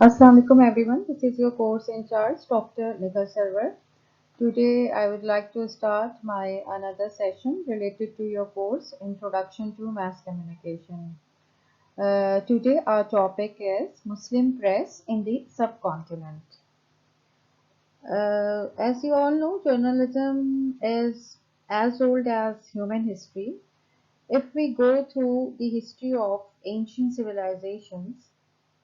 Assalamu alaikum everyone. This is your course in charge, Dr. NIGHAT. Today I would like to start my another session related to your course, Introduction to Mass Communication. Today our topic is Muslim press in the subcontinent. As you all know, journalism is as old as human history. If we go through the history of ancient civilizations,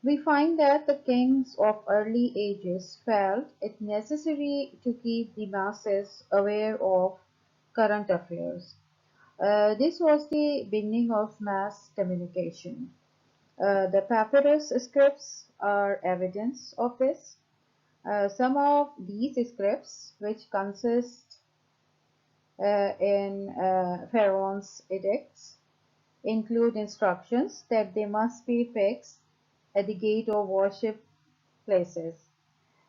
we find that the kings of early ages felt it necessary to keep the masses aware of current affairs. This was the beginning of mass communication. The papyrus scripts are evidence of this. Some of these scripts, which consist in Pharaoh's edicts, include instructions that they must be fixed at the gate of worship places.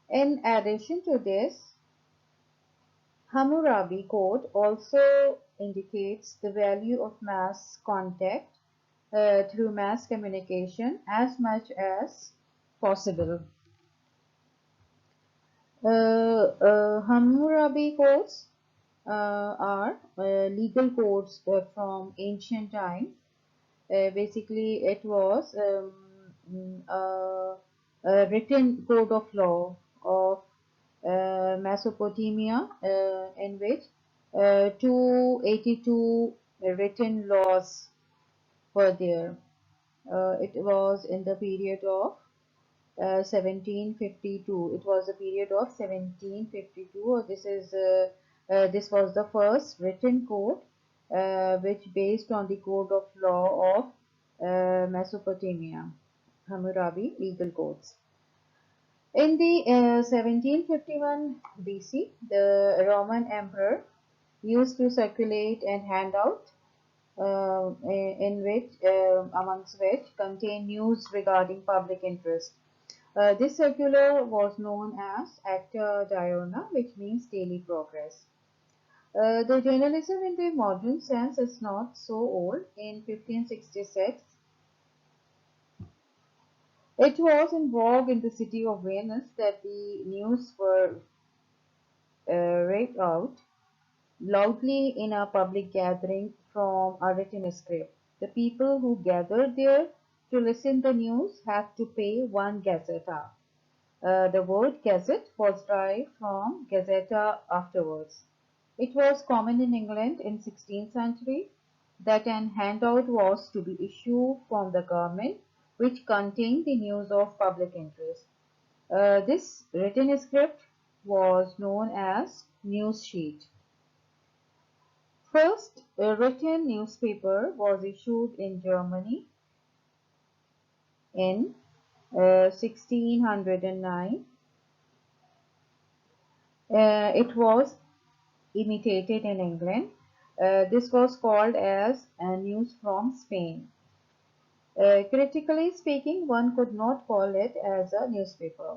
In addition to this, Hammurabi Code also indicates the value of mass contact through mass communication as much as possible. Hammurabi codes are legal codes from ancient times. Basically, it was a written code of law of Mesopotamia, in which 282 written laws were there. It was in the period of 1752. It was a period of 1752. This was the first written code, which based on the code of law of Mesopotamia, Hammurabi legal codes. In the 1751 BC, the Roman emperor used to circulate and hand out, in which, amongst which contain news regarding public interest. This circular was known as Acta Diurna, which means daily progress. The journalism in the modern sense is not so old. In 1566, it was in vogue in the city of Venice that the news were read out loudly in a public gathering from a written script. The people who gathered there to listen to the news had to pay one gazzetta. The word gazette was derived from gazzetta afterwards. It was common in England in 16th century that an handout was to be issued from the government which contained the news of public interest. This written script was known as news sheet. First written newspaper was issued in Germany in 1609. It was imitated in England. This was called as News from Spain. Critically speaking, one could not call it as a newspaper.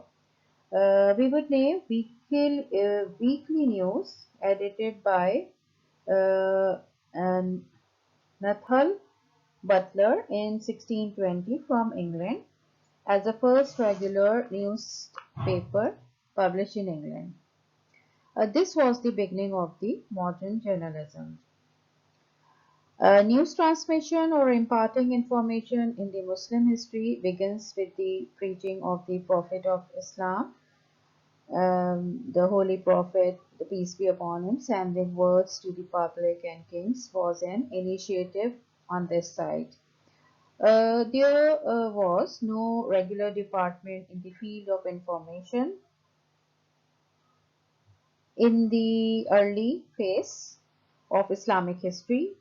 We would name weekly news edited by uh, Nathal Butler in 1620 from England as the first regular newspaper published in England. This was the beginning of the modern journalism. News transmission or imparting information in the Muslim history begins with the preaching of the Prophet of Islam, the Holy Prophet, the peace be upon him, sending words to the public and kings was an initiative on this side. There was no regular department in the field of information in the early phase of Islamic history.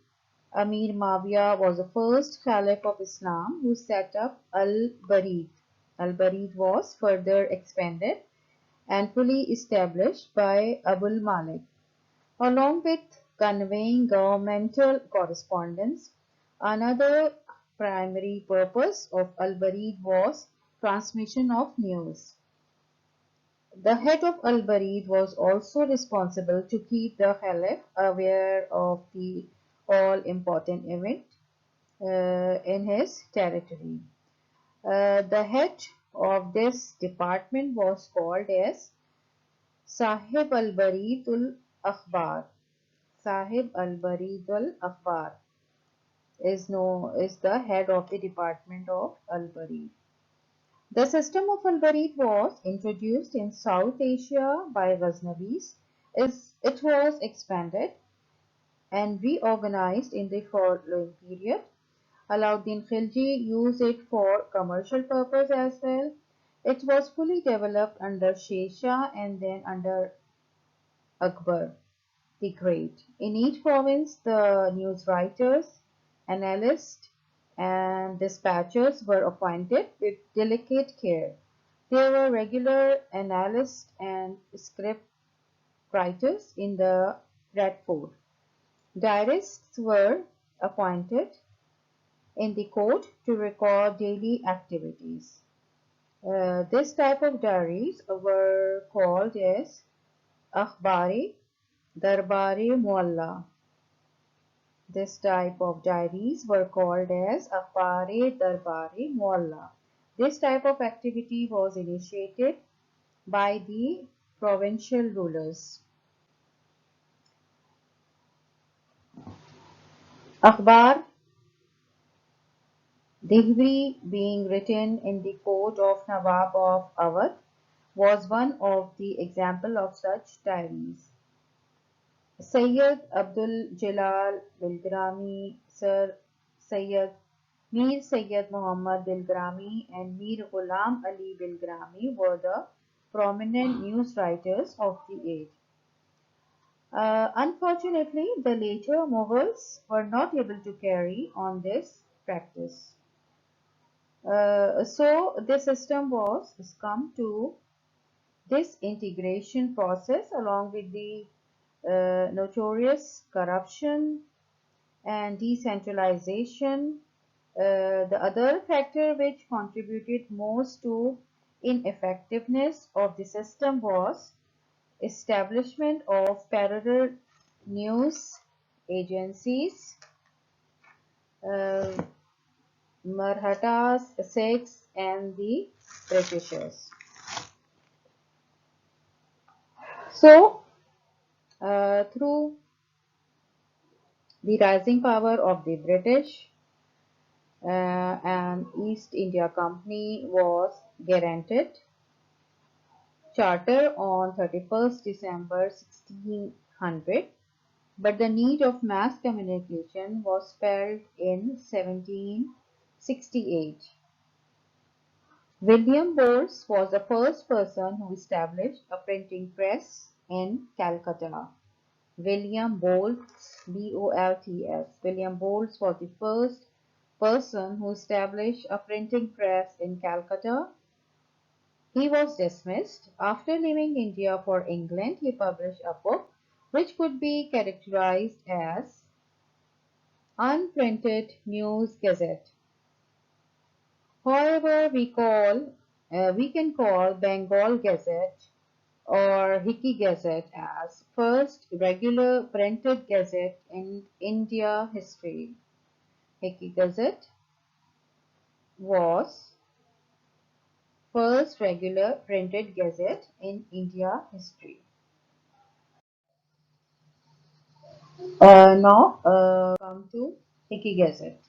Amir Mawiyah was the first Caliph of Islam who set up Al-Barid. Al-Barid was further expanded and fully established by Abul Malik. Along with conveying governmental correspondence, another primary purpose of Al-Barid was transmission of news. The head of Al-Barid was also responsible to keep the Caliph aware of the all-important event in his territory. The head of this department was called as Sahib al-Baridul Akhbar. Sahib al-Baridul Akhbar is the head of the department of al-Barid. The system of al-Barid was introduced in South Asia by Ghaznavis. It was expanded and reorganized in the following period. Alauddin Khilji used it for commercial purpose as well. It was fully developed under Shah and then under Akbar the Great. In each province, the news writers, analysts, and dispatchers were appointed with delicate care. There were regular analysts and script writers in the Bradford. Diarists were appointed in the court to record daily activities. This type of diaries were called as Akhbari Darbari Mualla. This type of diaries were called as Akhbari Darbari Mualla. This type of activity was initiated by the provincial rulers. Akhbar Dehri, being written in the court of Nawab of Awadh, was one of the example of such diaries. Sayyid Abdul Jalal Bilgrami, Sir Sayyid Mir Sayyid Muhammad Bilgrami, and Mir Ghulam Ali Bilgrami were the prominent news writers of the age. Unfortunately, the later Mughals were not able to carry on this practice. So the system was come to this integration process along with the notorious corruption and decentralization. The other factor which contributed most to ineffectiveness of the system was establishment of parallel news agencies, uh, Marathas, Sikhs, and the Britishers. So, through the rising power of the British and East India Company was granted charter on 31st December 1600, but the need of mass communication was felt in 1768. William Bowles was the first person who established a printing press in Calcutta. William Bolts, B-O-L-T-S. William Bolts was the first person who established a printing press in Calcutta. He was dismissed. After leaving India for England, he published a book which could be characterized as unprinted news gazette. However, we can call Bengal Gazette or Hickey Gazette as first regular printed gazette in India history. Hickey Gazette was first regular printed gazette in India history. Now come to Hickey Gazette.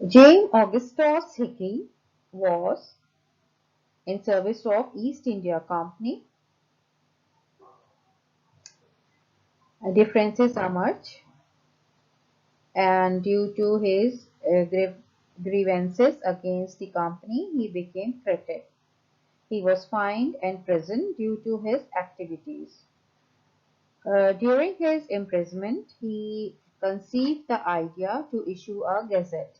James Augustus Hickey was in service of East India Company. Differences are much, and due to his grievances against the company, he became critic. He was fined and imprisoned due to his activities. During his imprisonment, he conceived the idea to issue a gazette.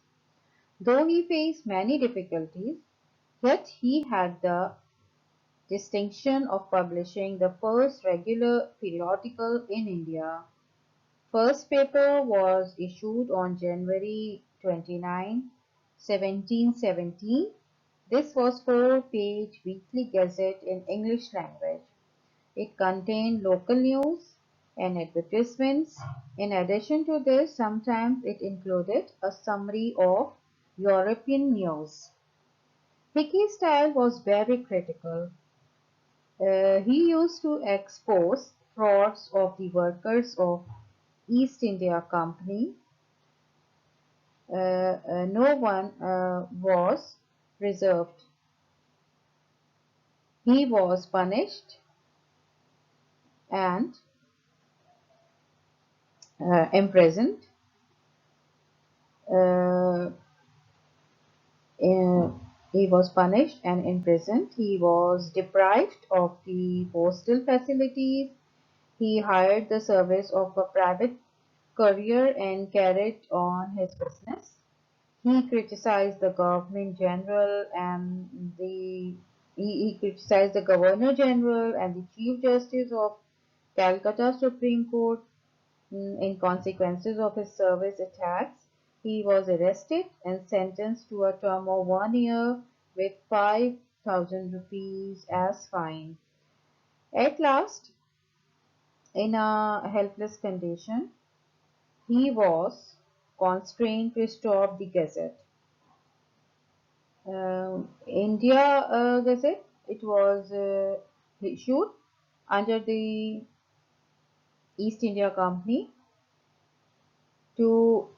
Though he faced many difficulties, yet he had the distinction of publishing the first regular periodical in India. First paper was issued on January 29, 1717. This was four-page weekly gazette in English language. It contained local news, and advertisements. In addition to this, sometimes it included a summary of European news. Hickey's style was very critical. He used to expose frauds of the workers of East India Company. No one was reserved. He was punished and imprisoned. Uh, uh, he was punished and imprisoned. He was deprived of the postal facilities. He hired the service of a private courier and carried on his business. He criticized the government general and he criticized the governor general and the chief justice of Calcutta Supreme Court. In consequences of his service attacks, he was arrested and sentenced to a term of 1 year with 5,000 rupees as fine. At last, in a helpless condition, he was constrained to stop the Gazette. India Gazette, it was issued under the East India Company to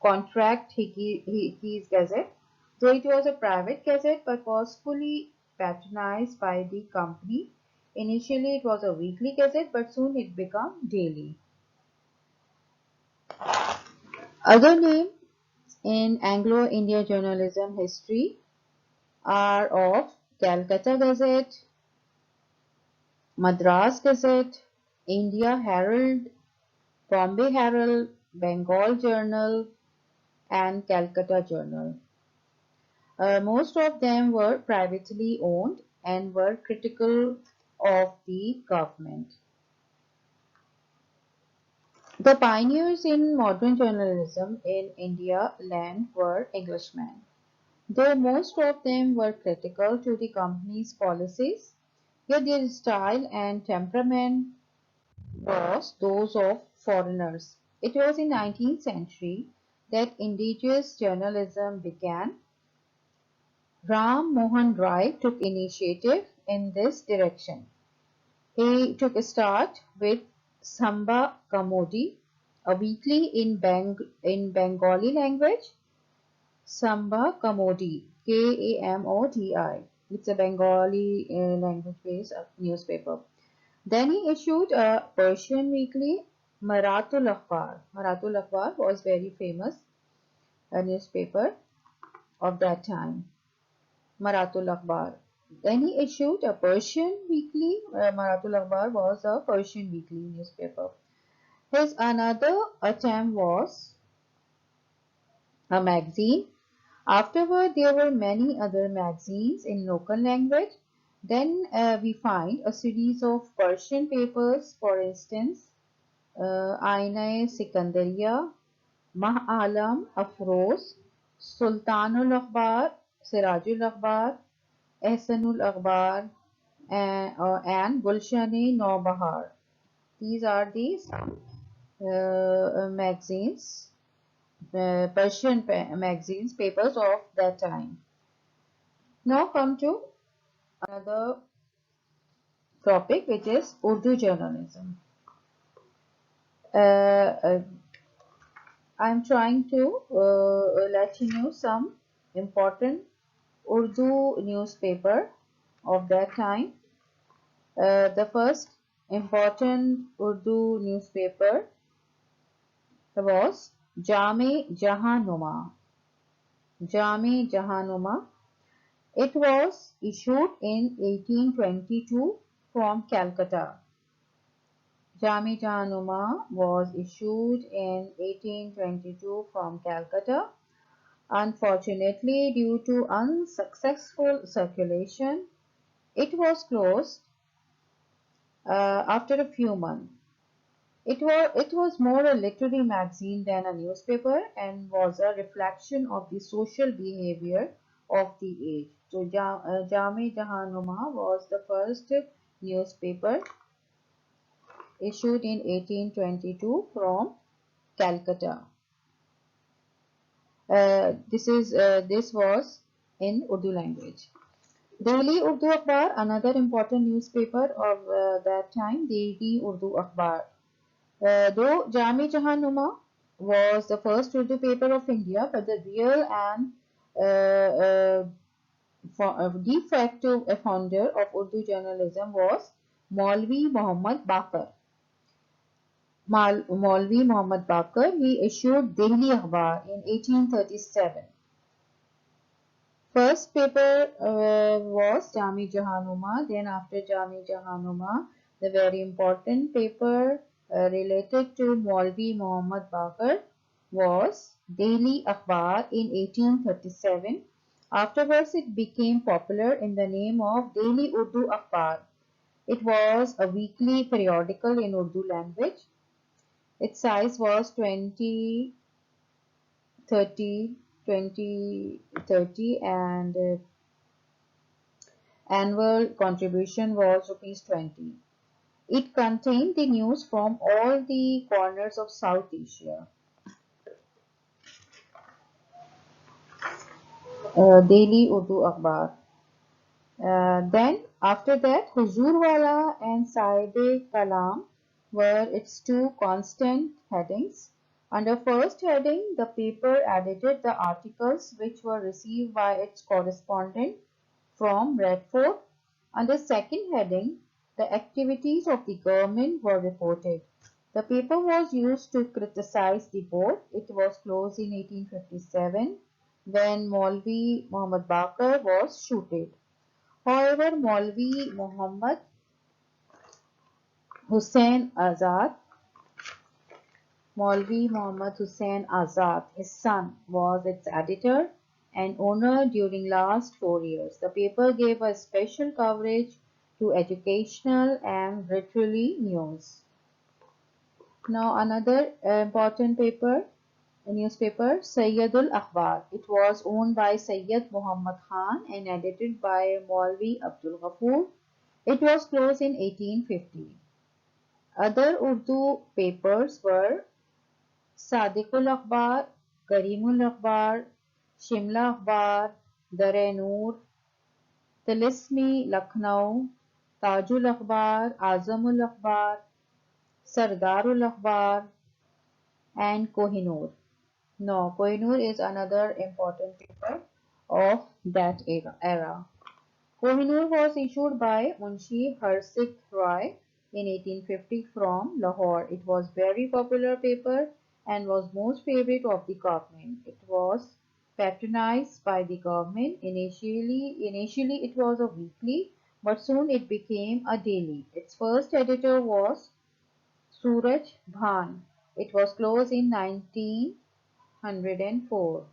contract Hickey's Gazette, though it was a private gazette but was fully patronized by the company. Initially, it was a weekly gazette, but soon it became daily. Other names in Anglo-Indian journalism history are of Calcutta Gazette, Madras Gazette, India Herald, Bombay Herald, Bengal Journal, and Calcutta Journal. Most of them were privately owned and were critical of the government. The pioneers in modern journalism in India land were Englishmen. Though most of them were critical to the company's policies, yet their style and temperament was those of foreigners. It was in 19th century that indigenous journalism began. Ram Mohan Rai took initiative in this direction. He took a start with Samba Kamodi, a weekly in Bengali language. Samba Kamodi, Kamodi. It's a Bengali language-based newspaper. Then he issued a Persian weekly, Marathul Akhbar. Marathul Akhbar was very famous, a newspaper of that time. Marathul Akhbar. Then he issued a Persian weekly. Marathul Akhbar was a Persian weekly newspaper. His another attempt was a magazine. Afterward, there were many other magazines in local language. Then we find a series of Persian papers, for instance, Aina Sikandariya, Mah Alam Afroz, Sultanul Akhbar, Sirajul Akhbar, Ehsanul Akhbar, and Gulshan-e Naubahar. These are these magazines, Persian magazines, papers of that time. Now come to another topic, which is Urdu journalism. I'm trying to let you know some important Urdu newspaper of that time. The first important Urdu newspaper was Jame Jahanuma. Jame Jahanuma. It was issued in 1822 from Calcutta. Jame Jahanuma was issued in 1822 from Calcutta. Unfortunately, due to unsuccessful circulation, it was closed after a few months. It was more a literary magazine than a newspaper and was a reflection of the social behavior of the age. So Jame Jahanuma was the first newspaper issued in 1822 from Calcutta. This was in Urdu language. Daily Urdu Akhbar, another important newspaper of that time, Daily Urdu Akhbar. Though Jami Jahanuma was the first Urdu paper of India, but the real and de facto founder of Urdu journalism was Maulvi Muhammad Bakar. Maulvi Muhammad Bakar, he issued Delhi Akhbar in 1837. First paper was Jami Jahanuma. Then after Jami Jahanuma, the very important paper related to Maulvi Muhammad Bakar was Daily Akhbar in 1837. Afterwards, it became popular in the name of Daily Urdu Akhbar. It was a weekly periodical in Urdu language. Its size was 20, 30, 20, 30 and annual contribution was rupees 20. It contained the news from all the corners of South Asia. Daily Urdu Akhbar. Then after that, Huzurwala and Sahibe Kalam were its two constant headings. Under first heading, the paper edited the articles which were received by its correspondent from Red Fort. Under second heading, the activities of the government were reported. The paper was used to criticize the board. It was closed in 1857 when Maulvi Muhammad Bakar was shooted. However, Hussain Azad, Maulvi Muhammad Hussain Azad, his son, was its editor and owner during last 4 years. The paper gave a special coverage to educational and literary news. Now another important newspaper, Sayyidul Akhbar. It was owned by Sayyid Muhammad Khan and edited by Maulvi Abdul Ghaffur. It was closed in 1850. Other Urdu papers were Sadiqul Akhbar, Karimul Akhbar, Shimla Akhbar, Dar-e-Noor, Tilismi Lucknow, Tajul Akhbar, Azamul Akhbar, Sardarul Akhbar, and Kohinoor. No, Kohinoor is another important paper of that era. Kohinoor was issued by Munshi Harsikh Roy in 1850 from Lahore. It was very popular paper and was most favorite of the government. It was patronized by the government. Initially it was a weekly, but soon it became a daily. Its first editor was Suraj Bhan. It was closed in 1904.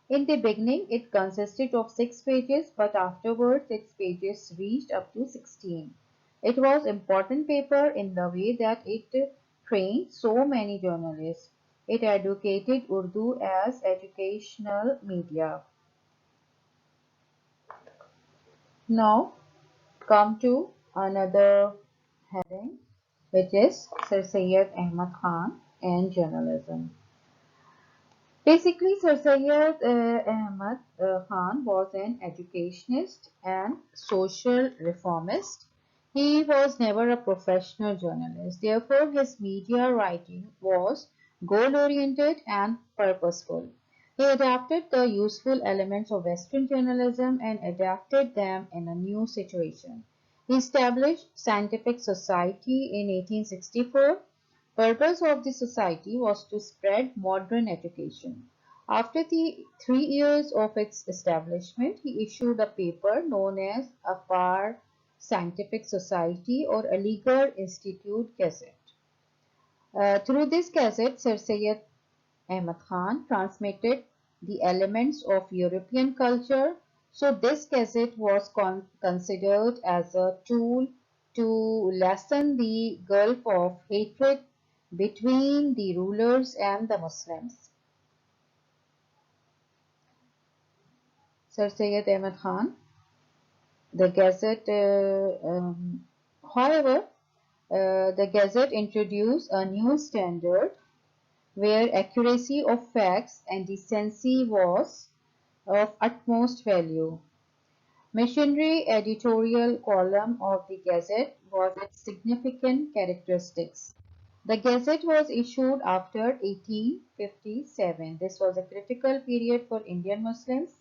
In the beginning, it consisted of 6 pages, but afterwards its pages reached up to 16. It was important paper in the way that it trained so many journalists. It advocated Urdu as educational media. Now, come to another heading, which is Sir Syed Ahmad Khan and journalism. Basically, Sir Syed Ahmad Khan was an educationist and social reformist. He was never a professional journalist. Therefore, his media writing was goal-oriented and purposeful. He adapted the useful elements of Western journalism and adapted them in a new situation. He established Scientific Society in 1864. Purpose of the society was to spread modern education. After the 3 years of its establishment, he issued a paper known as Akhbar Scientific Society or Aligarh Institute Gazette. Through this gazette, Sir Syed Ahmad Khan transmitted the elements of European culture. So this gazette was considered as a tool to lessen the gulf of hatred between the rulers and the Muslims. Sir Syed Ahmad Khan, the Gazette, however, The Gazette introduced a new standard where accuracy of facts and decency was of utmost value. Missionary editorial column of the Gazette was its significant characteristics. The Gazette was issued after 1857. This was a critical period for Indian Muslims.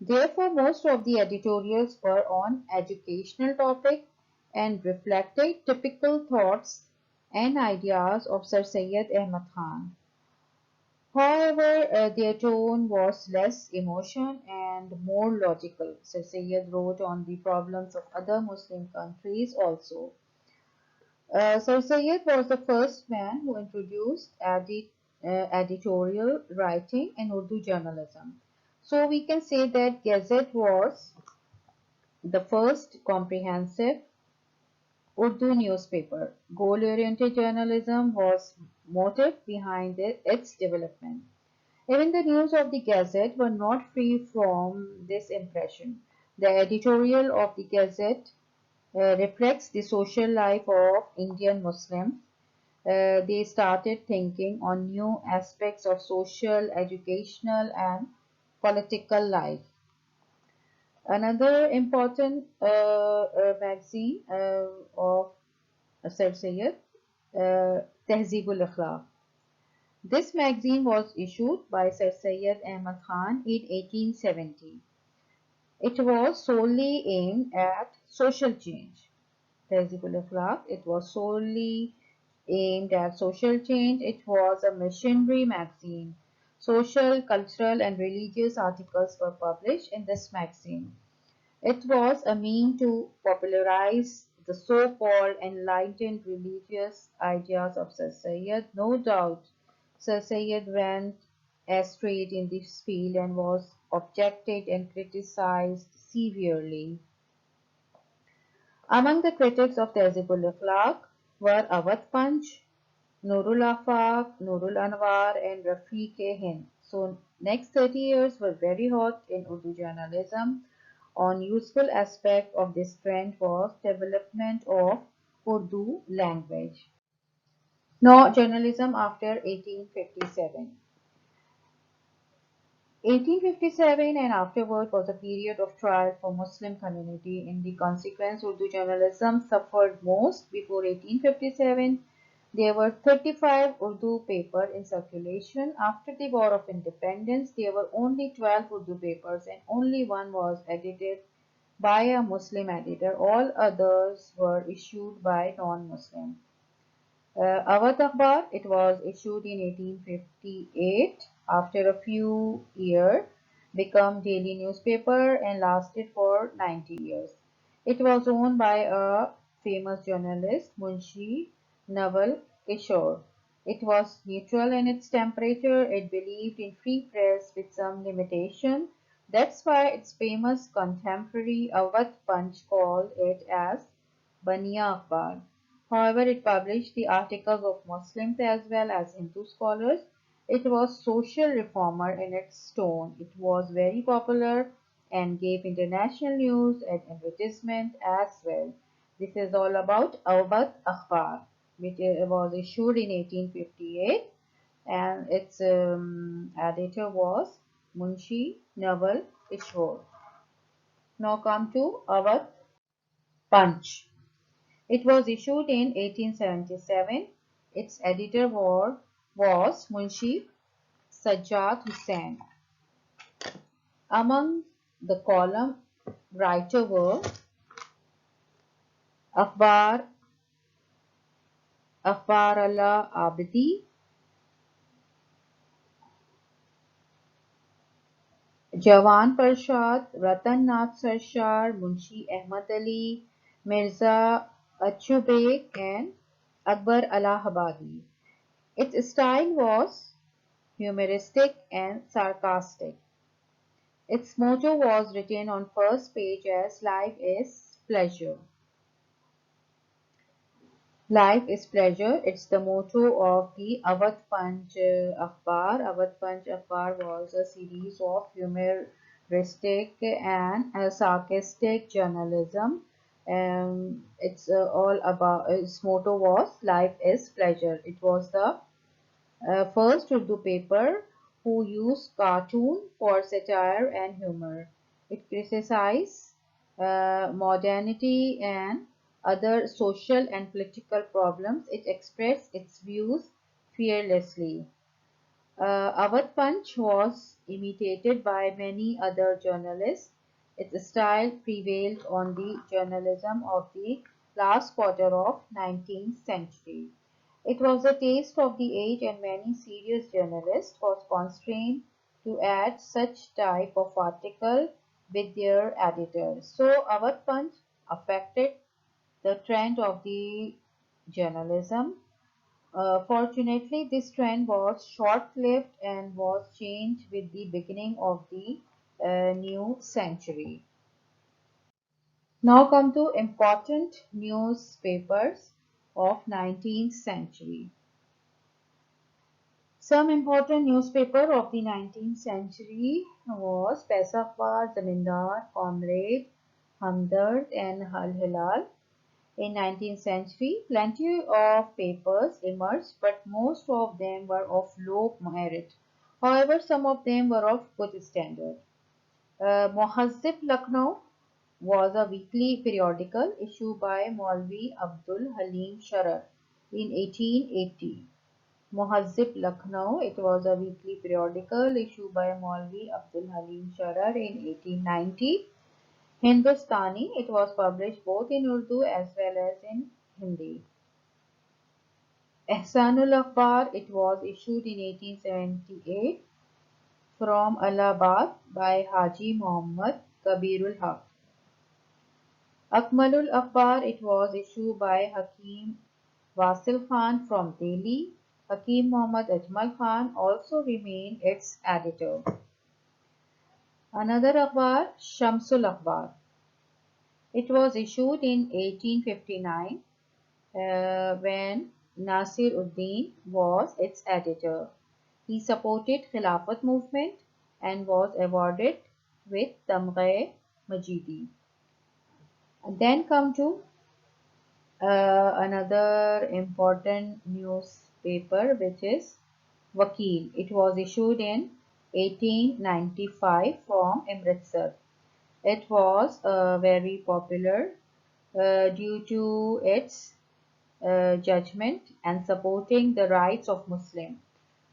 Therefore, most of the editorials were on educational topics and reflected typical thoughts and ideas of Sir Syed Ahmad Khan. However, their tone was less emotion and more logical. Sir Syed wrote on the problems of other Muslim countries also. Sir Syed was the first man who introduced editorial writing in Urdu journalism. So we can say that Gazette was the first comprehensive Urdu newspaper. Goal-oriented journalism was motive behind its development. Even the news of the Gazette were not free from this impression. The editorial of the Gazette reflects the social life of Indian Muslims. They started thinking on new aspects of social, educational, and political life. Another important magazine of Sir Syed, Tehzeebul Akhlaq. This magazine was issued by Sir Syed Ahmad Khan in 1870. It was solely aimed at social change. Tehzeebul Akhlaq, it was solely aimed at social change. It was a missionary magazine. Social, cultural, and religious articles were published in this magazine. It was a mean to popularize the so-called enlightened religious ideas of Sir Syed. No doubt, Sir Syed went astray in this field and was objected and criticized severely. Among the critics of Tehzeebul Akhlaq were Awadh Panch, Nurul Afaq, Nurul Anwar, and Rafiq-e-Hind. So, next 30 years were very hot in Urdu journalism. One useful aspect of this trend was development of Urdu language. Now, journalism after 1857. 1857 and afterward was a period of trial for Muslim community. In the consequence, Urdu journalism suffered most. Before 1857, there were 35 Urdu papers in circulation. After the War of Independence, there were only 12 Urdu papers and only one was edited by a Muslim editor. All others were issued by non-Muslims. Awadh Akhbar, it was issued in 1858. After a few years, became daily newspaper and lasted for 90 years. It was owned by a famous journalist, Munshi Naval Kishore. It was neutral in its temperature. It believed in free press with some limitation. That's why its famous contemporary Awadh Punch called it as Bania Akhbar. However, it published the articles of Muslims as well as Hindu scholars. It was social reformer in its tone. It was very popular and gave international news and advertisement as well. This is all about Awadh Akhbar, which was issued in 1858, and its editor was Munshi Naval Kishore. Now come to Awadh Punch. It was issued in 1877. Its editor was Munshi Sajjad Hussain. Among the column writer were Akbar Allah Abdi, Jawan Parshad, Ratan Nath Sarshar, Munshi Ahmad Ali, Mirza Achu Beg, and Akbar Allahabadi. Its style was humoristic and sarcastic. Its motto was written on first page as Life is Pleasure. Life is pleasure. It's the motto of the Awadh Panch Akhbar. Awadh Panch Akhbar was a series of humoristic and sarcastic journalism. It's all about its motto was life is pleasure. It was the first Urdu paper who used cartoon for satire and humor. It criticized modernity and other social and political problems. It expressed its views fearlessly. Awadh Punch was imitated by many other journalists. Its style prevailed on the journalism of the last quarter of 19th century. It was the taste of the age and many serious journalists was constrained to add such type of article with their editors. So Awadh Punch affected the trend of the journalism. Fortunately, this trend was short-lived and was changed with the beginning of the new century. Now come to important newspapers of 19th century. Some important newspaper of the 19th century was Pesafar, Zamindar, Comrade, Hamdard and Al Hilal. In 19th century, plenty of papers emerged, but most of them were of low merit. However, some of them were of good standard. Muhazzib Lucknow was a weekly periodical issued by Maulvi Abdul Halim Sharar in 1880. Muhazzib Lucknow, it was a weekly periodical issued by Maulvi Abdul Halim Sharar in 1890. Hindustani, it was published both in Urdu as well as in Hindi. Ehsanul Akhbar, it was issued in 1878 from Allahabad by Haji Muhammad Kabirul Haq. Akmalul Akhbar, it was issued by Hakim Wasil Khan from Delhi. Hakim Muhammad Ajmal Khan also remained its editor. Another Akhbar, Shamsul Akhbar. It was issued in 1859 when Nasir Uddin was its editor. He supported Khilafat movement and was awarded with Tamghe Majidi. And then come to another important newspaper which is Wakil. It was issued in 1895 from Amritsar. It was very popular due to its judgment and supporting the rights of Muslims.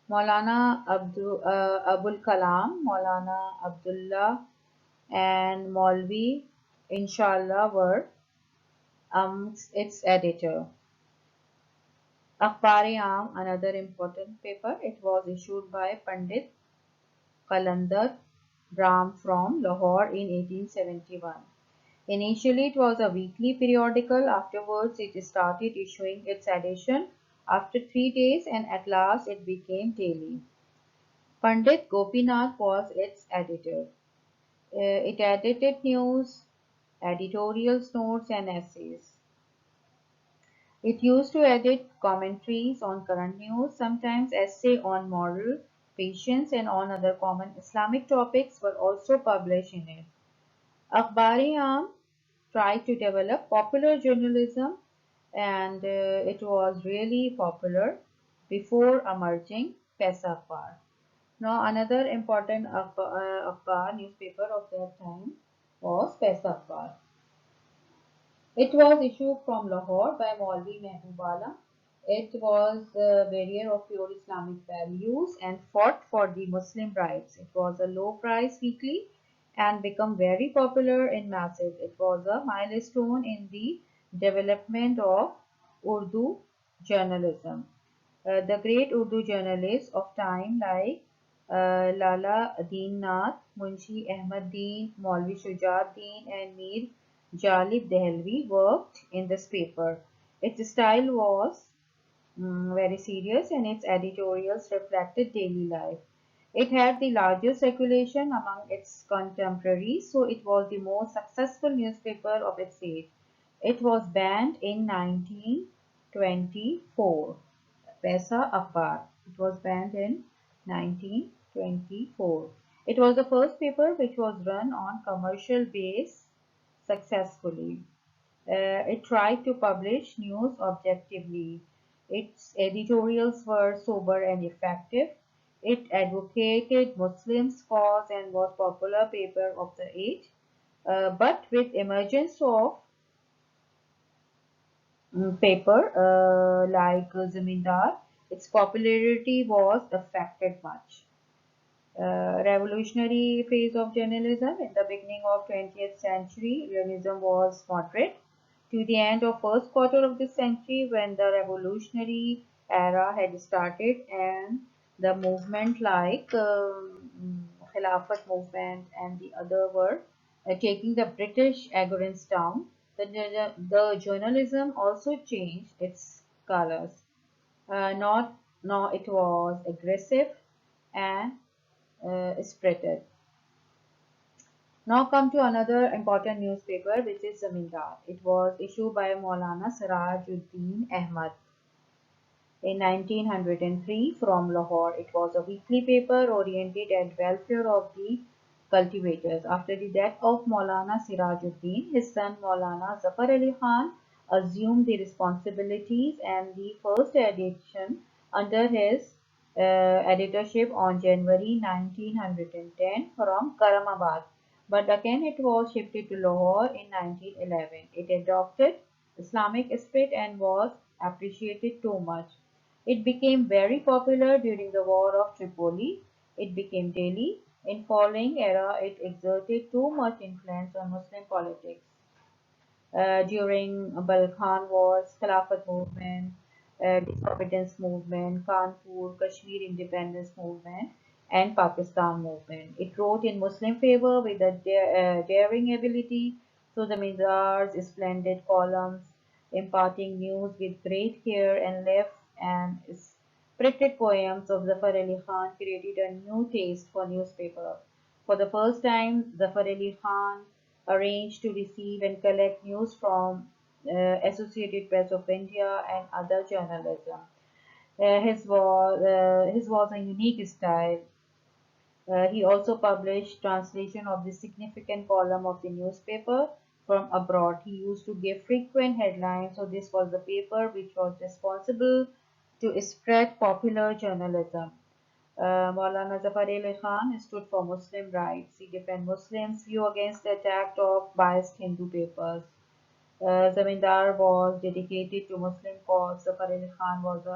Maulana Abul Kalam, Maulana Abdullah, and Maulvi, inshallah, were its editor. Akhbar-e-Aam, another important paper, it was issued by Pandit Qalandar Ram from Lahore in 1871. Initially, it was a weekly periodical. Afterwards, it started issuing its edition after 3 days, and at last it became daily. Pandit Gopinath was its editor. It edited news, editorials, notes, and essays. It used to edit commentaries on current news, sometimes essay on moral, patience, and on other common Islamic topics were also published in it. Akhbar-e-Aam tried to develop popular journalism and it was really popular before emerging Paisa Akhbar. Now another important Akhbar newspaper of that time was Paisa Akhbar. It was issued from Lahore by Maulvi Mehboob. It was a barrier of pure Islamic values and fought for the Muslim rights. It was a low price weekly and became very popular in masses. It was a milestone in the development of Urdu journalism. The great Urdu journalists of time like Lala Deen Nath, Munshi Ahmad Deen, Maulvi Shujaat Deen and Mir Jalib Dehelvi worked in this paper. Its style was very serious and its editorials reflected daily life. It had the largest circulation among its contemporaries, so it was the most successful newspaper of its age. It was banned in 1924. Paisa Akhbar. It was banned in 1924. It was the first paper which was run on commercial base successfully. It tried to publish news objectively. Its editorials were sober and effective. It advocated Muslims' cause and was popular paper of the age. But with emergence of paper like Zamindar, its popularity was affected much. Revolutionary phase of journalism. In the beginning of 20th century, journalism was moderate. To the end of first quarter of this century, when the revolutionary era had started and the movement like Khilafat movement and the other were taking the British adherents down, the journalism also changed its colors. Not now it was aggressive and spirited. Now come to another important newspaper which is Zamindar. It was issued by Maulana Sirajuddin Ahmad in 1903 from Lahore. It was a weekly paper oriented at welfare of the cultivators. After the death of Maulana Sirajuddin, his son Maulana Zafar Ali Khan assumed the responsibilities and the first edition under his editorship on January 1910 from Karamabad. But again it was shifted to Lahore in 1911. It adopted Islamic spirit and was appreciated too much. It became very popular during the War of Tripoli. It became daily. In following era, it exerted too much influence on Muslim politics. During Balkan Wars, Khilafat movement, Disobedience movement, Kanpur, Kashmir independence movement, and Pakistan movement. It wrote in Muslim favor with a daring ability through the Mizar's splendid columns, imparting news with great care and left and spirited poems of Zafar Ali Khan created a new taste for newspaper. For the first time, Zafar Ali Khan arranged to receive and collect news from Associated Press of India and other journalism. His was a unique style. He also published translation of the significant column of the newspaper from abroad. He used to give frequent headlines, so this was the paper which was responsible to spread popular journalism. Maulana Zafar Ali Khan stood for Muslim rights. He defended Muslims' view against the attack of biased Hindu papers. Zamindar was dedicated to Muslim cause. Zafar Ali Khan was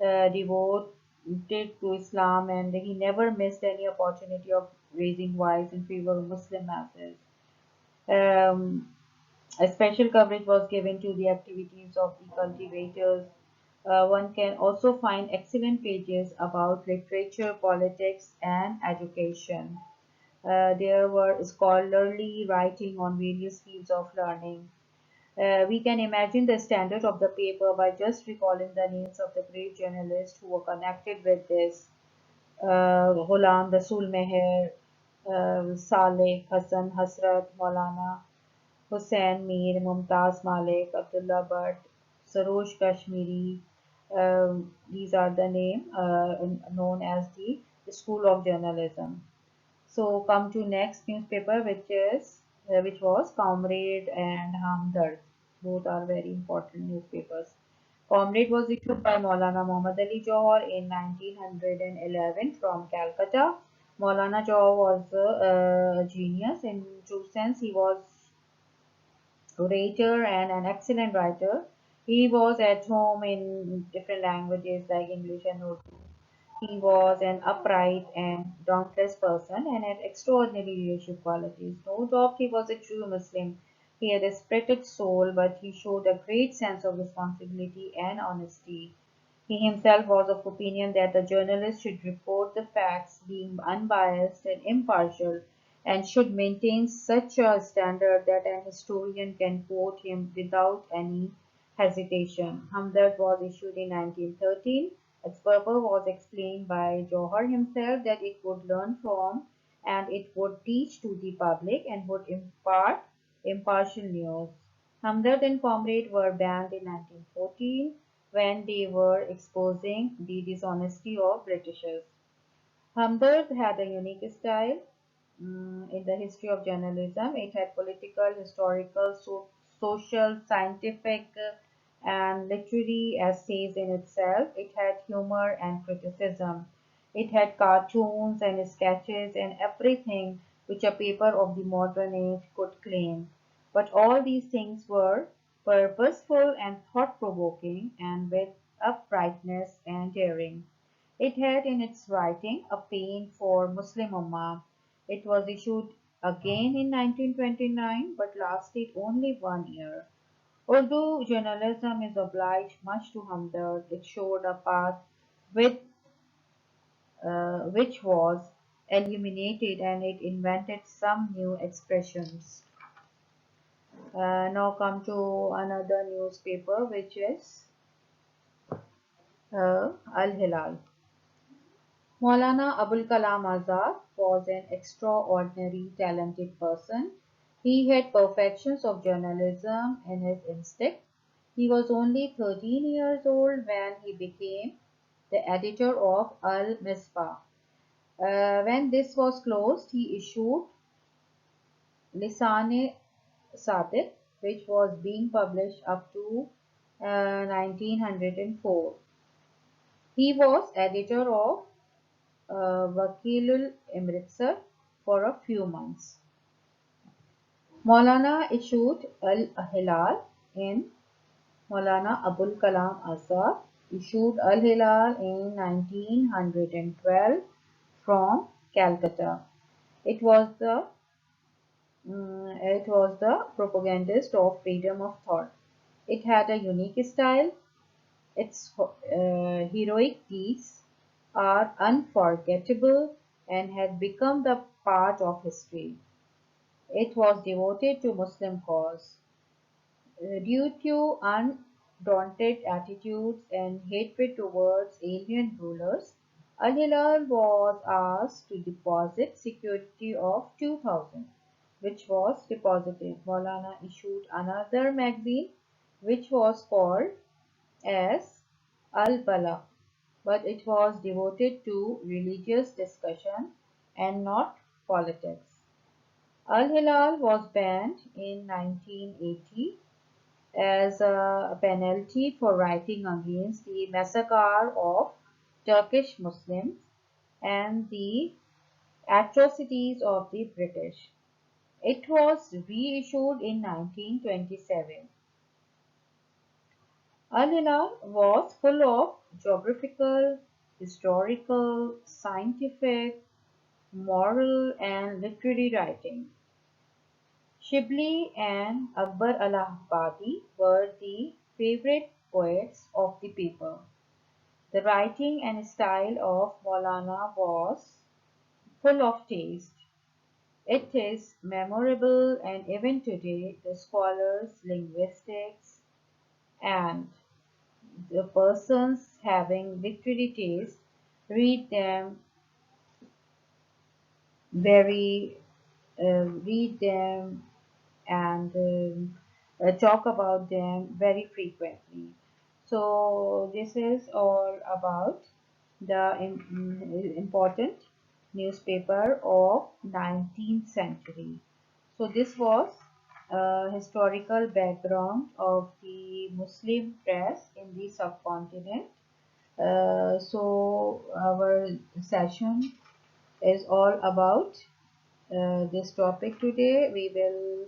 a devoted to Islam and he never missed any opportunity of raising voice in favor of Muslim masses. Um, a special coverage was given to the activities of the cultivators. One can also find excellent pages about literature, politics, and education. There were scholarly writing on various fields of learning. We can imagine the standard of the paper by just recalling the names of the great journalists who were connected with this. Ghulam Rasul Meher, Saleh, Hassan Hasrat, Maulana Hussain Mir, Mumtaz Malik, Abdullah Bhatt, Saroj Kashmiri. These are the name known as the School of Journalism. So come to next newspaper, which was Comrade and Hamdard. Both are very important newspapers. Comrade was issued by Maulana Muhammad Ali Johar in 1911 from Calcutta. Maulana Johar was a genius in true sense. He was orator and an excellent writer. He was at home in different languages like English and Urdu. He was an upright and dauntless person and had extraordinary leadership qualities. No doubt he was a true Muslim. He had a spirited soul, but he showed a great sense of responsibility and honesty. He himself was of opinion that the journalist should report the facts, being unbiased and impartial, and should maintain such a standard that an historian can quote him without any hesitation. Hamdard was issued in 1913. Its purpose was explained by Johar himself that it would learn from and it would teach to the public and would impart impartial news. Hamdard and Comrade were banned in 1914 when they were exposing the dishonesty of Britishers. Hamdard had a unique style in the history of journalism. It had political, historical, social, scientific, and literary essays in itself. It had humor and criticism. It had cartoons and sketches and everything which a paper of the modern age could claim. But all these things were purposeful and thought-provoking and with uprightness and daring. It had in its writing a pain for Muslim Ummah. It was issued again in 1929 but lasted only 1 year. Although journalism is obliged much to Hamdard, it showed a path with, which was illuminated and it invented some new expressions. Now come to another newspaper which is Al Hilal. Maulana Abul Kalam Azad was an extraordinary talented person. He had perfections of journalism in his instinct. He was only 13 years old when he became the editor of Al Misbah. When this was closed, he issued Lisane Sadiq, which was being published up to 1904. He was editor of Wakilul Amritsar for a few months. Maulana issued Al-Hilal in Maulana Abul Kalam Azad issued Al-Hilal in 1912 from Calcutta. It was the propagandist of freedom of thought. It had a unique style. Its heroic deeds are unforgettable and had become the part of history. It was devoted to Muslim cause. Due to undaunted attitudes and hatred towards alien rulers, Al-Hilal was asked to deposit security of 2,000, which was deposited. Maulana issued another magazine which was called as Al-Balagh, but it was devoted to religious discussion and not politics. Al-Hilal was banned in 1980 as a penalty for writing against the massacre of Turkish Muslims and the atrocities of the British. It was reissued in 1927. Al-Hilal was full of geographical, historical, scientific, moral, and literary writing. Shibli and Akbar Allahabadi were the favorite poets of the paper. The writing and style of Maulana was full of taste. It is memorable and even today the scholars, linguistics, and the persons having literary taste read them very read them and talk about them very frequently. So this is all about the important newspaper of 19th century. So this was a historical background of the Muslim press in the subcontinent. So our session is all about this topic today. We will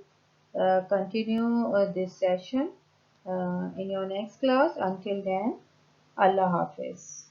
continue this session in your next class. Until then, Allah Hafiz.